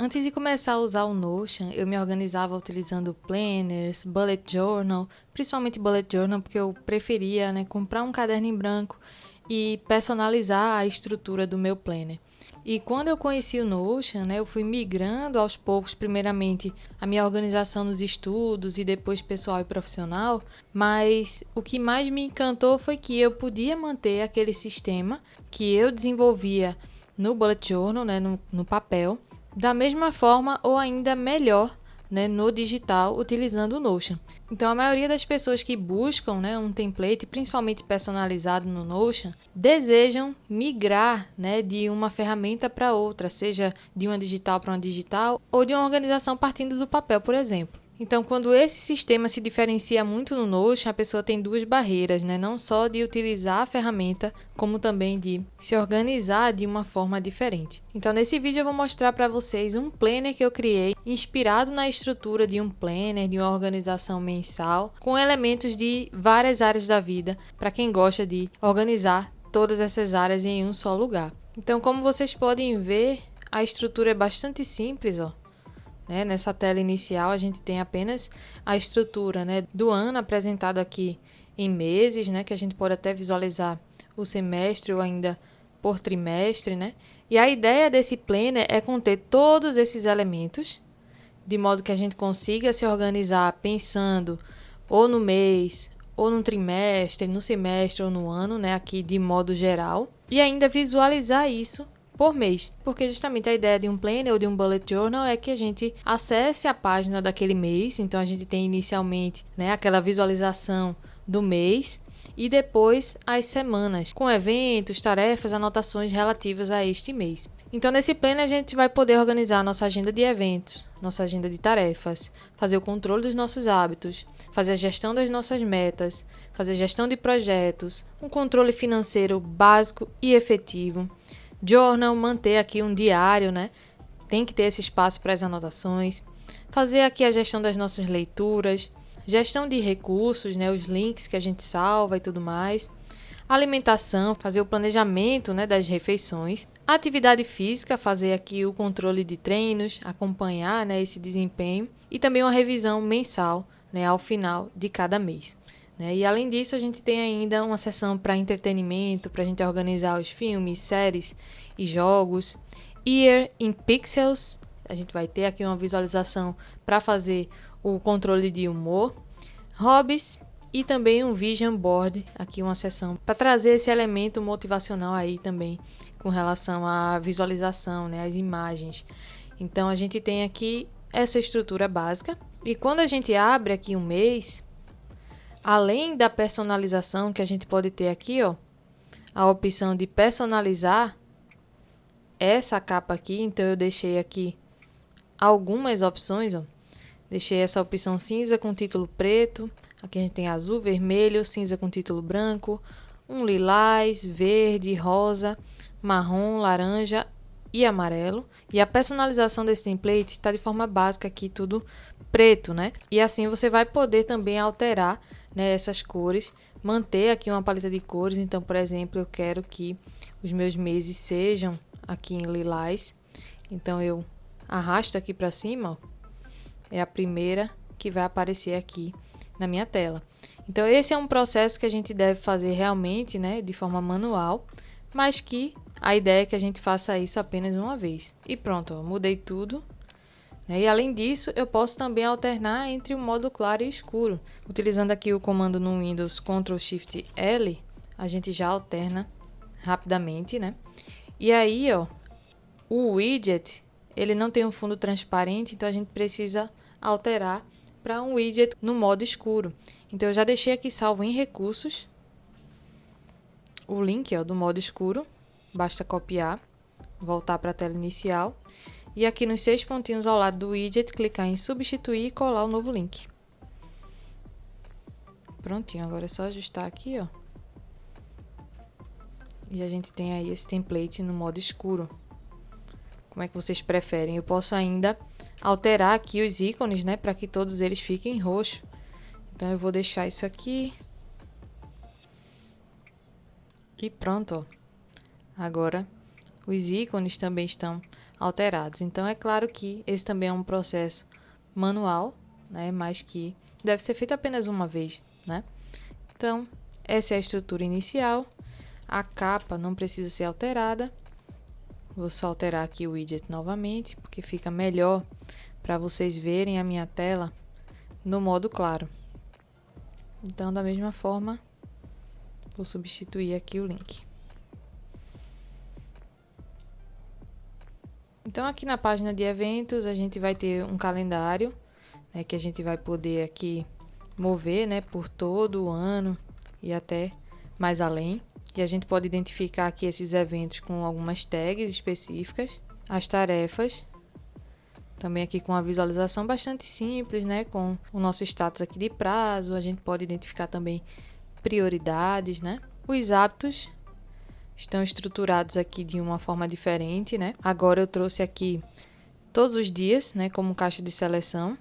Antes de começar a usar o Notion, eu me organizava utilizando planners, bullet journal, principalmente bullet journal, porque eu preferia, comprar um caderno em branco e personalizar a estrutura do meu planner. E quando eu conheci o Notion, eu fui migrando aos poucos, primeiramente, a minha organização nos estudos e depois pessoal e profissional, mas o que mais me encantou foi que eu podia manter aquele sistema que eu desenvolvia no bullet journal, no papel, da mesma forma ou ainda melhor, no digital, utilizando o Notion. Então, a maioria das pessoas que buscam, um template, principalmente personalizado no Notion, desejam migrar, de uma ferramenta para outra, seja de uma digital para uma digital ou de uma organização partindo do papel, por exemplo. Então, quando esse sistema se diferencia muito no Notion, a pessoa tem duas barreiras, não só de utilizar a ferramenta, como também de se organizar de uma forma diferente. Então, nesse vídeo eu vou mostrar para vocês um planner que eu criei, inspirado na estrutura de um planner, de uma organização mensal, com elementos de várias áreas da vida, para quem gosta de organizar todas essas áreas em um só lugar. Então, como vocês podem ver, a estrutura é bastante simples, ó. Nessa tela inicial a gente tem apenas a estrutura do ano apresentado aqui em meses, que a gente pode até visualizar o semestre ou ainda por trimestre. E a ideia desse planner é conter todos esses elementos, de modo que a gente consiga se organizar pensando ou no mês, ou no trimestre, no semestre ou no ano, aqui de modo geral, e ainda visualizar isso por mês, porque justamente a ideia de um planner ou de um bullet journal é que a gente acesse a página daquele mês, então a gente tem inicialmente aquela visualização do mês e depois as semanas, com eventos, tarefas, anotações relativas a este mês. Então nesse planner a gente vai poder organizar a nossa agenda de eventos, nossa agenda de tarefas, fazer o controle dos nossos hábitos, fazer a gestão das nossas metas, fazer gestão de projetos, um controle financeiro básico e efetivo, journal, manter aqui um diário, tem que ter esse espaço para as anotações, fazer aqui a gestão das nossas leituras, gestão de recursos, os links que a gente salva e tudo mais, alimentação, fazer o planejamento das refeições, atividade física, fazer aqui o controle de treinos, acompanhar esse desempenho e também uma revisão mensal ao final de cada mês. E além disso, a gente tem ainda uma seção para entretenimento, para a gente organizar os filmes, séries e jogos. Year in Pixels, a gente vai ter aqui uma visualização para fazer o controle de humor. Hobbies e também um Vision Board, aqui uma seção para trazer esse elemento motivacional aí também com relação à visualização, as imagens. Então, a gente tem aqui essa estrutura básica. E quando a gente abre aqui um mês, além da personalização que a gente pode ter aqui, ó, a opção de personalizar essa capa aqui, então eu deixei aqui algumas opções, ó. Deixei essa opção cinza com título preto, aqui a gente tem azul, vermelho, cinza com título branco, um lilás, verde, rosa, marrom, laranja e amarelo. E a personalização desse template está de forma básica aqui, tudo preto, E assim você vai poder também alterar essas cores, manter aqui uma paleta de cores. Então, por exemplo, eu quero que os meus meses sejam aqui em lilás. Então, eu arrasto aqui para cima, ó, é a primeira que vai aparecer aqui na minha tela. Então, esse é um processo que a gente deve fazer realmente, de forma manual, mas que a ideia é que a gente faça isso apenas uma vez. E pronto, ó, mudei tudo. E além disso, eu posso também alternar entre o modo claro e escuro. Utilizando aqui o comando no Windows Ctrl+Shift+L, a gente já alterna rapidamente, E aí, ó, o widget, ele não tem um fundo transparente, então a gente precisa alterar para um widget no modo escuro. Então eu já deixei aqui salvo em recursos o link, ó, do modo escuro. Basta copiar, voltar para a tela inicial. E aqui nos 6 pontinhos ao lado do widget, clicar em substituir e colar o novo link. Prontinho, agora é só ajustar aqui, ó. E a gente tem aí esse template no modo escuro. Como é que vocês preferem? Eu posso ainda alterar aqui os ícones, para que todos eles fiquem roxo. Então eu vou deixar isso aqui. E pronto, ó. Agora os ícones também estão alterados. Então é claro que esse também é um processo manual, né, mas que deve ser feito apenas uma vez, né? Então, essa é a estrutura inicial. A capa não precisa ser alterada. Vou só alterar aqui o widget novamente, porque fica melhor para vocês verem a minha tela no modo claro. Então, da mesma forma, vou substituir aqui o link. Então, aqui na página de eventos, a gente vai ter um calendário, né, que a gente vai poder aqui mover, né, por todo o ano e até mais além. E a gente pode identificar aqui esses eventos com algumas tags específicas. As tarefas, também aqui com a visualização bastante simples, né, com o nosso status aqui de prazo. A gente pode identificar também prioridades, né. Os hábitos estão estruturados aqui de uma forma diferente, né. Agora eu trouxe aqui todos os dias, né, como caixa de seleção.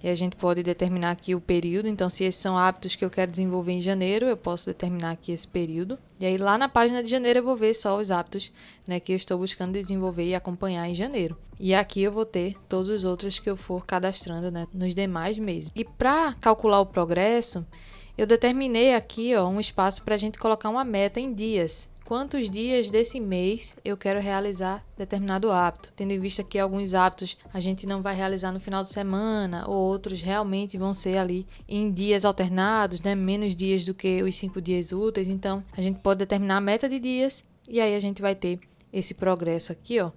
E a gente pode determinar aqui o período. Então, se esses são hábitos que eu quero desenvolver em janeiro, eu posso determinar aqui esse período. E aí, lá na página de janeiro, eu vou ver só os hábitos, né, que eu estou buscando desenvolver e acompanhar em janeiro. E aqui eu vou ter todos os outros que eu for cadastrando, né, nos demais meses. E para calcular o progresso, eu determinei aqui, ó, um espaço para a gente colocar uma meta em dias. Quantos dias desse mês eu quero realizar determinado hábito. Tendo em vista que alguns hábitos a gente não vai realizar no final de semana, ou outros realmente vão ser ali em dias alternados, né? Menos dias do que os 5 dias úteis. Então, a gente pode determinar a meta de dias e aí a gente vai ter esse progresso aqui, ó.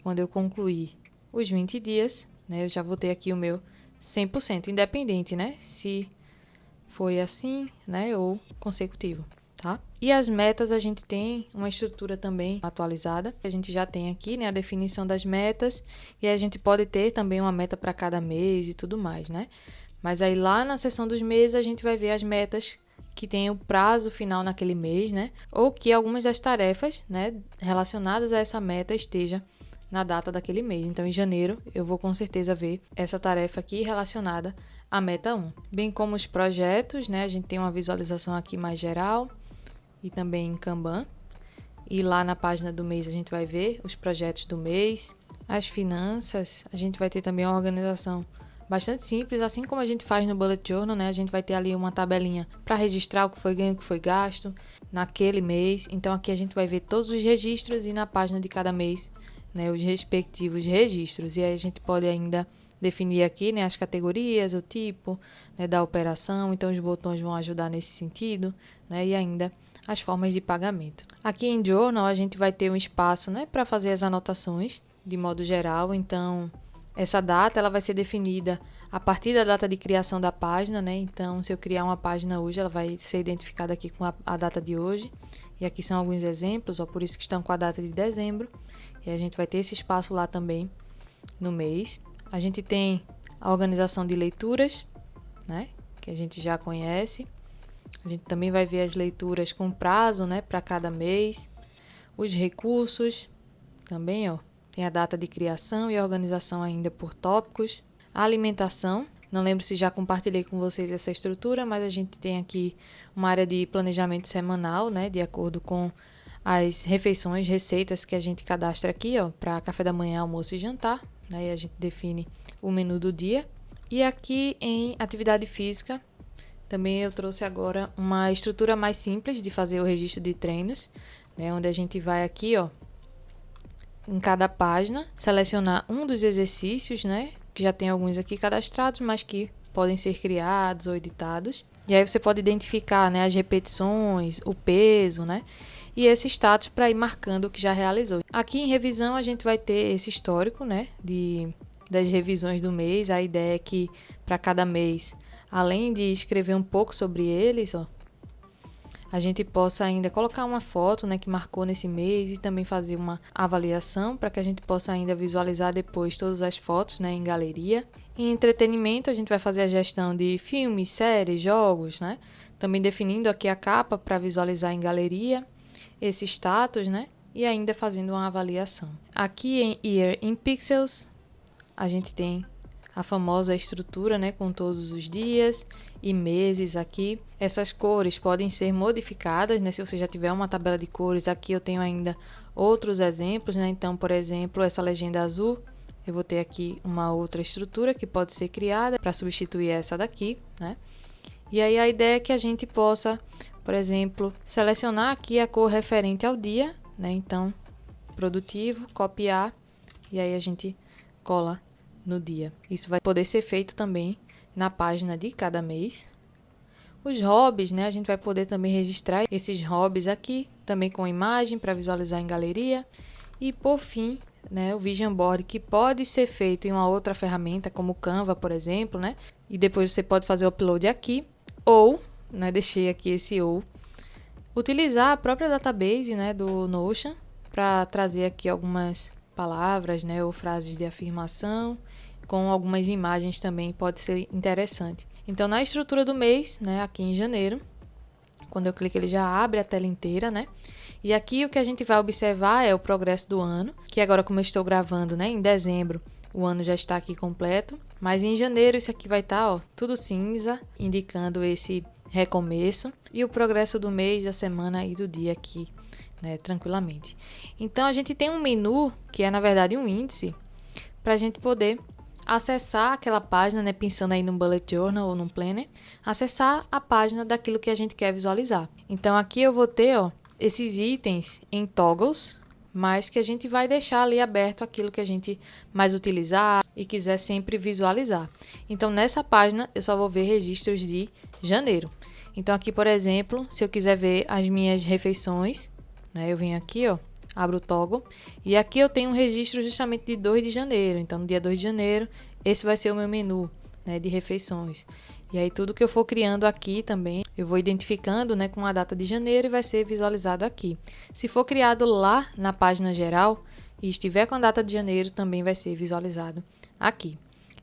Quando eu concluir os 20 dias, né? Eu já vou ter aqui o meu 100%, independente, né? Se foi assim, né? Ou consecutivo. Tá? E as metas, a gente tem uma estrutura também atualizada. A gente já tem aqui, né, a definição das metas, e aí a gente pode ter também uma meta para cada mês e tudo mais, né? Mas aí lá na seção dos meses a gente vai ver as metas que tem o prazo final naquele mês, né? Ou que algumas das tarefas, né, relacionadas a essa meta esteja na data daquele mês. Então, em janeiro, eu vou com certeza ver essa tarefa aqui relacionada à meta 1. Bem como os projetos, né? A gente tem uma visualização aqui mais geral e também em Kanban. E lá na página do mês a gente vai ver os projetos do mês, as finanças. A gente vai ter também uma organização bastante simples, assim como a gente faz no Bullet Journal, né? A gente vai ter ali uma tabelinha para registrar o que foi ganho, o que foi gasto naquele mês. Então aqui a gente vai ver todos os registros e na página de cada mês, né, os respectivos registros. E aí a gente pode ainda definir aqui, né, as categorias, o tipo, né, da operação. Então os botões vão ajudar nesse sentido, né? E ainda as formas de pagamento. Aqui em Journal a gente vai ter um espaço, né, para fazer as anotações de modo geral. Então essa data ela vai ser definida a partir da data de criação da página, né? Então se eu criar uma página hoje, ela vai ser identificada aqui com a data de hoje. E aqui são alguns exemplos, ó, por isso que estão com a data de dezembro. E a gente vai ter esse espaço lá também no mês. A gente tem a organização de leituras, né, que a gente já conhece. A gente também vai ver as leituras com prazo, né, para cada mês. Os recursos, também, ó, tem a data de criação e a organização ainda por tópicos. A alimentação, não lembro se já compartilhei com vocês essa estrutura, mas a gente tem aqui uma área de planejamento semanal, né, de acordo com as refeições, receitas que a gente cadastra aqui, ó, para café da manhã, almoço e jantar, né, e a gente define o menu do dia. E aqui em atividade física, também eu trouxe agora uma estrutura mais simples de fazer o registro de treinos, né, onde a gente vai aqui, ó, em cada página, selecionar um dos exercícios, né, que já tem alguns aqui cadastrados, mas que podem ser criados ou editados. E aí você pode identificar, né, as repetições, o peso, né, e esse status para ir marcando o que já realizou. Aqui em revisão a gente vai ter esse histórico, né, das revisões do mês. A ideia é que para cada mês, além de escrever um pouco sobre eles, ó, a gente possa ainda colocar uma foto, né, que marcou nesse mês e também fazer uma avaliação para que a gente possa ainda visualizar depois todas as fotos, né, em galeria. Em entretenimento, a gente vai fazer a gestão de filmes, séries, jogos, né, também definindo aqui a capa para visualizar em galeria esse status, né, e ainda fazendo uma avaliação. Aqui em Year in Pixels, a gente tem a famosa estrutura, né, com todos os dias e meses aqui. Essas cores podem ser modificadas, né, se você já tiver uma tabela de cores. Aqui eu tenho ainda outros exemplos, né? Então, por exemplo, essa legenda azul, eu vou ter aqui uma outra estrutura que pode ser criada para substituir essa daqui, né? E aí a ideia é que a gente possa, por exemplo, selecionar aqui a cor referente ao dia, né? Então, produtivo, copiar, e aí a gente cola no dia. Isso vai poder ser feito também na página de cada mês. Os hobbies, né? A gente vai poder também registrar esses hobbies aqui, também com imagem para visualizar em galeria. E por fim, né, o Vision Board, que pode ser feito em uma outra ferramenta, como o Canva, por exemplo, né? E depois você pode fazer o upload aqui, ou, né, deixei aqui esse ou, utilizar a própria database, né, do Notion para trazer aqui algumas palavras, né, ou frases de afirmação, com algumas imagens também pode ser interessante. Então, na estrutura do mês, né, aqui em janeiro, quando eu clico ele já abre a tela inteira, né? E aqui o que a gente vai observar é o progresso do ano, que agora como eu estou gravando, né, em dezembro, o ano já está aqui completo, mas em janeiro isso aqui vai estar, ó, tudo cinza, indicando esse recomeço, e o progresso do mês, da semana e do dia aqui, né, tranquilamente. Então a gente tem um menu, que é na verdade um índice, para a gente poder acessar aquela página, né, pensando aí num bullet journal ou num planner, acessar a página daquilo que a gente quer visualizar. Então aqui eu vou ter, ó, esses itens em toggles, mas que a gente vai deixar ali aberto aquilo que a gente mais utilizar e quiser sempre visualizar. Então nessa página eu só vou ver registros de janeiro. Então aqui, por exemplo, se eu quiser ver as minhas refeições, né, eu venho aqui, ó, abro o toggle e aqui eu tenho um registro justamente de 2 de janeiro. Então no dia 2 de janeiro, esse vai ser o meu menu, né, de refeições. E aí tudo que eu for criando aqui também, eu vou identificando, né, com a data de janeiro e vai ser visualizado aqui. Se for criado lá na página geral e estiver com a data de janeiro, também vai ser visualizado aqui.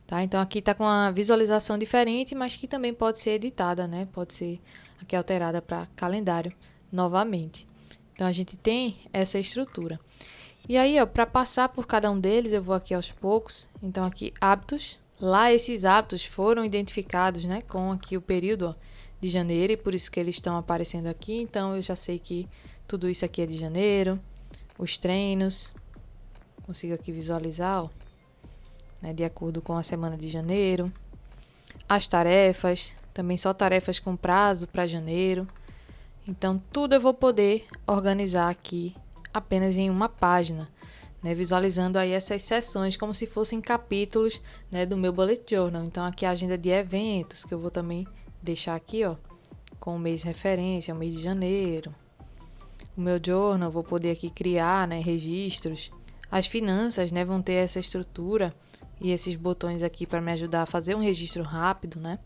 Tá? Então aqui está com uma visualização diferente, mas que também pode ser editada, né? Pode ser aqui alterada para calendário novamente. Então a gente tem essa estrutura. E aí, ó, para passar por cada um deles, eu vou aqui aos poucos. Então aqui hábitos. Lá esses hábitos foram identificados, né, com aqui o período, ó, de janeiro, e por isso que eles estão aparecendo aqui. Então eu já sei que tudo isso aqui é de janeiro. Os treinos, consigo aqui visualizar, ó, né, de acordo com a semana de janeiro. As tarefas, também só tarefas com prazo para janeiro. Então tudo eu vou poder organizar aqui apenas em uma página, né, visualizando aí essas seções como se fossem capítulos, né, do meu bullet journal. Então aqui a agenda de eventos, que eu vou também deixar aqui, ó, com o mês referência, o mês de janeiro. O meu journal, vou poder aqui criar, né, registros. As finanças, né, vão ter essa estrutura e esses botões aqui para me ajudar a fazer um registro rápido, né?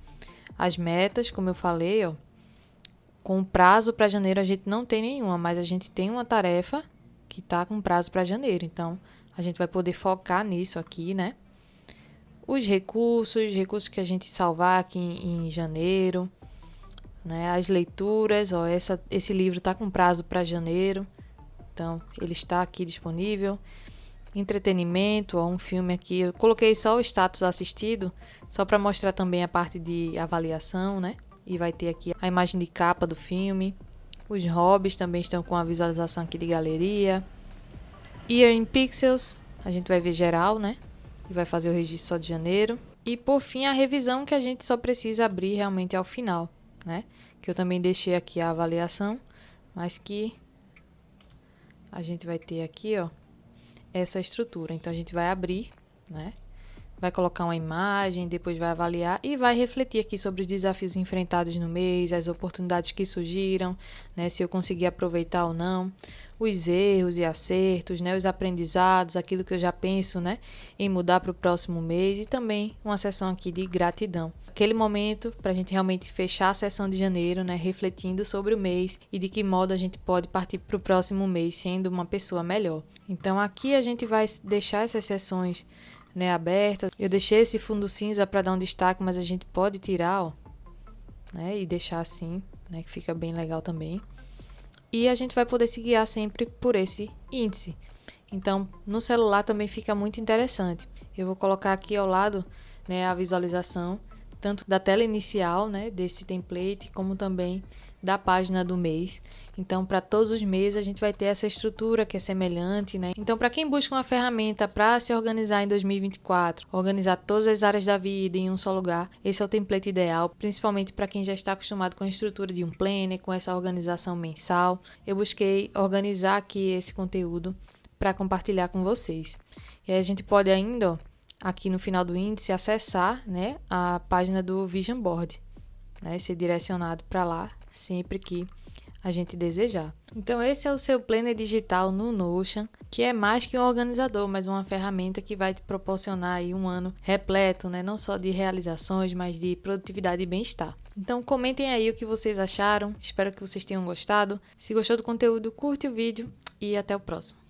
As metas, como eu falei, ó, com prazo para janeiro a gente não tem nenhuma, mas a gente tem uma tarefa que está com prazo para janeiro. Então, a gente vai poder focar nisso aqui, né? Os recursos que a gente salvar aqui em janeiro, né? As leituras, ó, esse livro está com prazo para janeiro, então ele está aqui disponível. Entretenimento, ó, um filme aqui, eu coloquei só o status assistido, só para mostrar também a parte de avaliação, né? E vai ter aqui a imagem de capa do filme. Os hobbies também estão com a visualização aqui de galeria. Year in Pixels, a gente vai ver geral, né? E vai fazer o registro só de janeiro. E por fim, a revisão, que a gente só precisa abrir realmente ao final, né? Que eu também deixei aqui a avaliação, mas que a gente vai ter aqui, ó, essa estrutura. Então a gente vai abrir, né? Vai colocar uma imagem, depois vai avaliar e vai refletir aqui sobre os desafios enfrentados no mês, as oportunidades que surgiram, né, se eu consegui aproveitar ou não, os erros e acertos, né, os aprendizados, aquilo que eu já penso, né, em mudar para o próximo mês, e também uma sessão aqui de gratidão. Aquele momento para a gente realmente fechar a sessão de janeiro, né, refletindo sobre o mês e de que modo a gente pode partir para o próximo mês sendo uma pessoa melhor. Então aqui a gente vai deixar essas sessões, né, abertas. Eu deixei esse fundo cinza para dar um destaque, mas a gente pode tirar, ó, né, e deixar assim, né, que fica bem legal também. E a gente vai poder se guiar sempre por esse índice. Então, no celular também fica muito interessante. Eu vou colocar aqui ao lado, né, a visualização tanto da tela inicial, né, desse template, como também da página do mês. Então, para todos os meses, a gente vai ter essa estrutura que é semelhante, né? Então, para quem busca uma ferramenta para se organizar em 2024, organizar todas as áreas da vida em um só lugar, esse é o template ideal, principalmente para quem já está acostumado com a estrutura de um planner, com essa organização mensal. Eu busquei organizar aqui esse conteúdo para compartilhar com vocês. E aí a gente pode ainda, ó, aqui no final do índice, acessar, né, a página do Vision Board, né, ser direcionado para lá sempre que a gente desejar. Então esse é o seu planner digital no Notion, que é mais que um organizador, mas uma ferramenta que vai te proporcionar aí um ano repleto, né, não só de realizações, mas de produtividade e bem-estar. Então comentem aí o que vocês acharam, espero que vocês tenham gostado. Se gostou do conteúdo, curte o vídeo e até o próximo.